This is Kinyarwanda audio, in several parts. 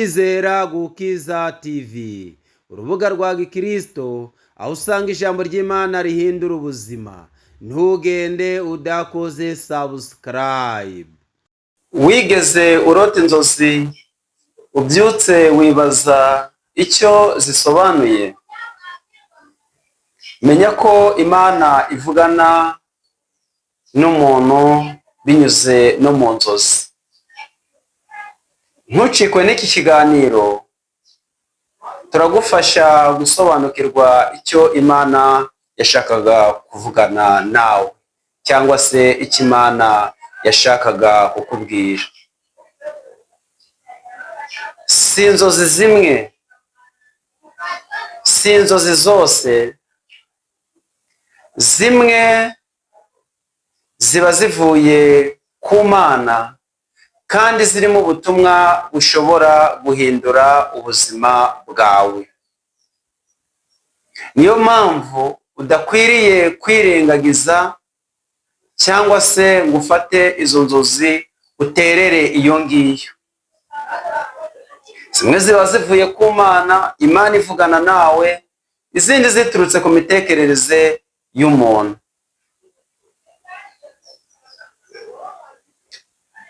Kwizera gukiza TV, urubuga rwa gikristo aho usanga ijambo ry'Imana rihindura ubuzima. Ntugende udakoze subscribe. Wigeze urota inzozi ubyutse wibaza icyo zisobanuye? Menya ko Imana ivugana n'umuntu binyuze no mu nzozi. Ntucikwe n'iki kiganiro, turagufasha gusobanukirwa icyo Imana yashakaga kuvugana nawe cyangwa se icyo Imana yashakaga kukubwira. Si inzozi zimwe, si inzozi zose, zimwe ziba zivuye ku Mana kandi zirimo ubutumwa bushobora guhindura ubuzima bwawe. Niyo mpamvu udakwiriye kwirengagiza cyangwa se ngo ufate izo nzozi uterere iyo ngiyo. Zimwe ziba zivuye ku Mana, Imana ivugana nawe, izindi ziturutse ku mitekerereze y'umuntu.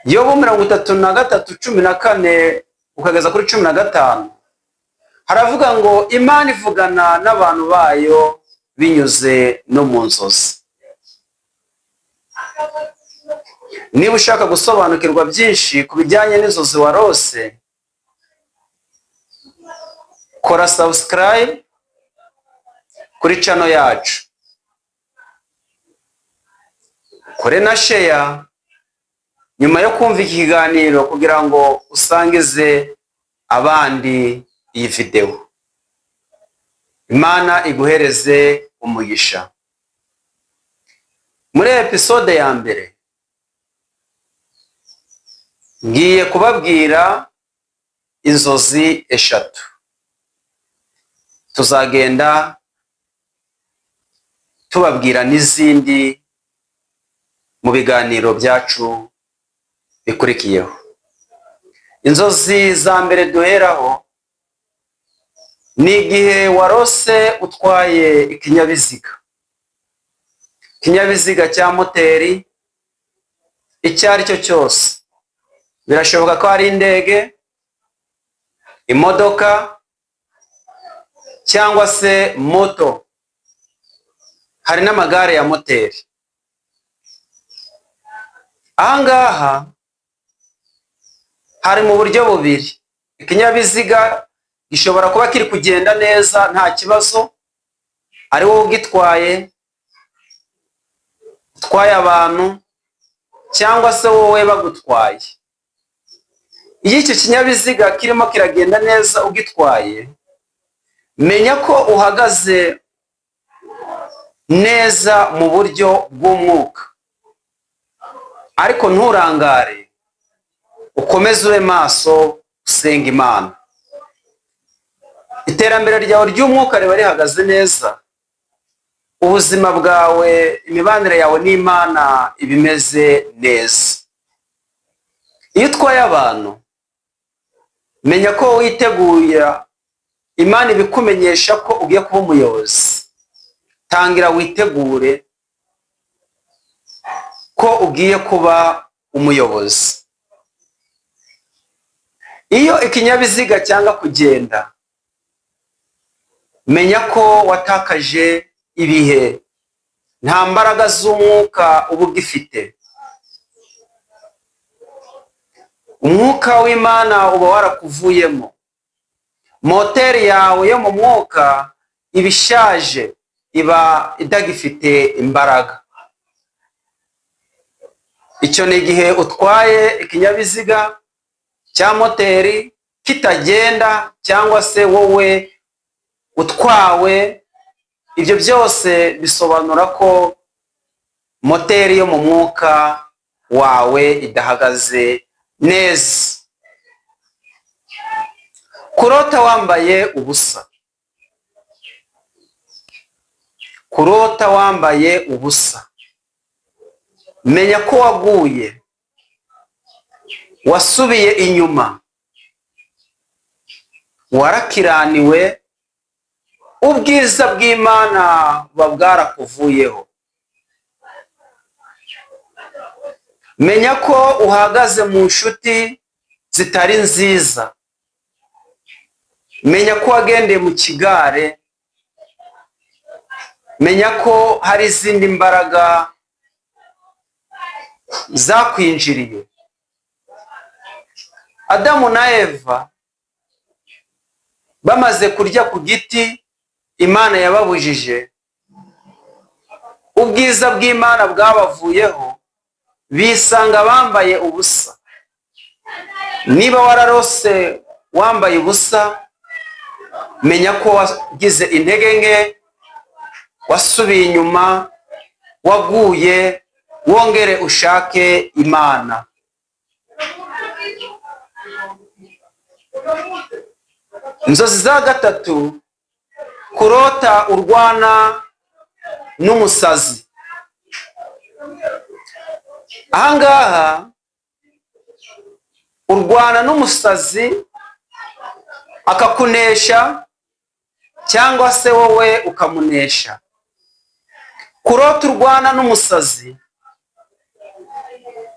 Yobu 33:14 ukageza kuri 15 haravuga ngo Imana ivugana n'abantu bayo binyuze no mu nzozi. Niba ushaka gusobanukirwa byinshi ku bijyanye n'inzozi warose, kora subscribe kuri channel yacu, kore na share nyuma yo kumva iki kiganiro kugira ngo usangize abandi iyi video. Imana iguhereze umugisha. Muri episode ya mbere ngiye kubabwira inzozi 3. Tuzagenda tubabwira n'izindi mu biganiro byacu bikurikiyeho. Inzozi za mbere duheraho ni igihe warose utwaye ikinyabiziga cya moteri icyo ari cyo cyose. Birashoboka ko ari indege, imodoka cyangwa se moto. Hari n'amagare ya moteri. Ahangaha hari mu buryo bubiri. Ikinyabiziga gishobora kuba kiri kugenda neza nta kibazo, ari wowe ugitwaye, utwaye abantu cyangwa se wowe bagutwaye. Iyo icyo kinyabiziga kirimo kiragenda neza ugitwaye, menya ko uhagaze neza mu buryo bw'umwuka, ariko nturangare, ukomeze ube maso, usenga Imana. Iterambere ryawe ry'umwuka riba rihagaze neza, ubuzima bwawe, imibanire yawe n'Imana ibimeze neza. Iyo utwaye abantu, menya ko witeguye, Imana ibikumenyesha ko ugiye kuba umuyobozi. Tangira witegure ko ugiye kuba umuyobozi. Iyo ikinyabiziga cyangwa kugenda, menya ko watakaje ibihe, nta mbaraga z'umwuka uba ugifite. Umwuka w'Imana uba warakuvuyemo. Moteri yawe yo mu mwuka iba ishaje, iba idagifite imbaraga. Icyo ni igihe utwaye ikinyabiziga cya moteri kitagenda cyangwa se wowe utwawe. Ibyo byose bisobanura ko moteri yo mu mwuka wawe idahagaze neza. Kurota wambaye ubusa. Kurota wambaye ubusa, menya ko waguye, wasubiye inyuma, warakiraniwe, ubwiza bw'Imana buba bwarakuvuyeho. Menya ko uhagaze mu nshuti zitari nziza. Menya ko wagendeye mu kigare. Menya ko hari izindi mbaraga zakwinjiriye. Adamu na Eva bamaze kurya ku giti Imana yababujije, ubwiza bw'Imana bwabavuyeho, bisanga bambaye ubusa. Niba wararose wambaye ubusa, menya ko wagize intege nke, wasubiye inyuma, waguye, wongere ushake Imana. Inzozi za gatatu, kurota urwana n'umusazi. Ahangaha urwana n'umusazi akakunesha cyangwa se wowe ukamunesha. Kurota urwana n'umusazi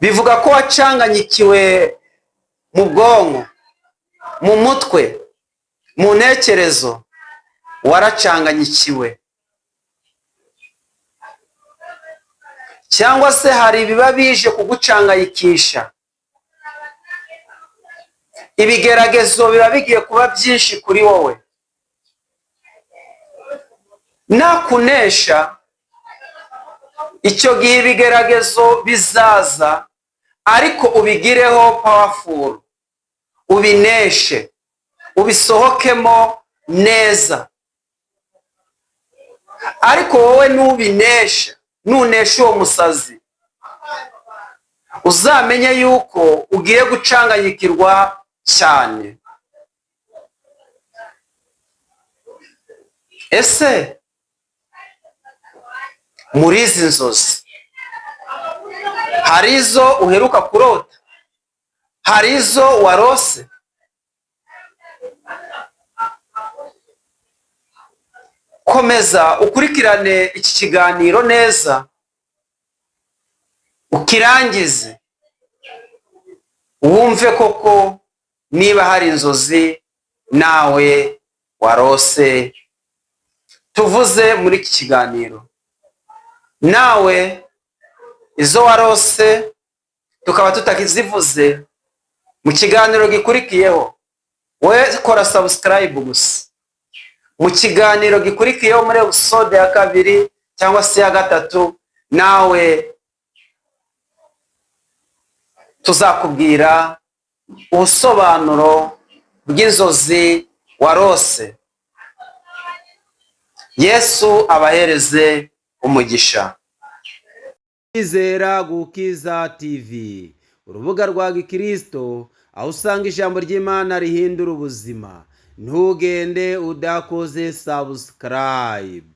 bivuga ko wacanganyikiwe mu bwonko, mu mutwe, mu ntekerezo, waracanganyikiwe. Cyangwa se hari ibiba bije kugucangayikisha. Ibigeragezo biba bigiye kuba byinshi kuri wowe. Nakunesha, icyo gihe ibigeragezo bizaza, ariko ubigireho powerful, ubineshe, ubisohokemo neza. Ariko wowe nubinesha, nunesha uwo musazi, uzamenye yuko ugiye gucanganyikirwa cyane. Ese muri izi nzozi hari izo uheruka kurota? Hari izo warose? Komeza ukurikirane iki kiganiro neza, ukirangize, wumve koko niba hari inzozi nawe warose tuvuze muri iki kiganiro. Nawe izo warose tukaba tutakizivuze mu kiganiro gikurikiyeho, we kora subscribe gusa. Mu kiganiro gikurikiyeho muri episode ya 2 cyangwa se ya 3, nawe tuzakubwira ubusobanuro bw'inzozi warose. Yesu abahereze umugisha. Kwizera Gukiza TV, urubuga rwa Gikristo aho usanga ijambo ry'Imana rihindura ubuzima. Ntugende udakoze subscribe.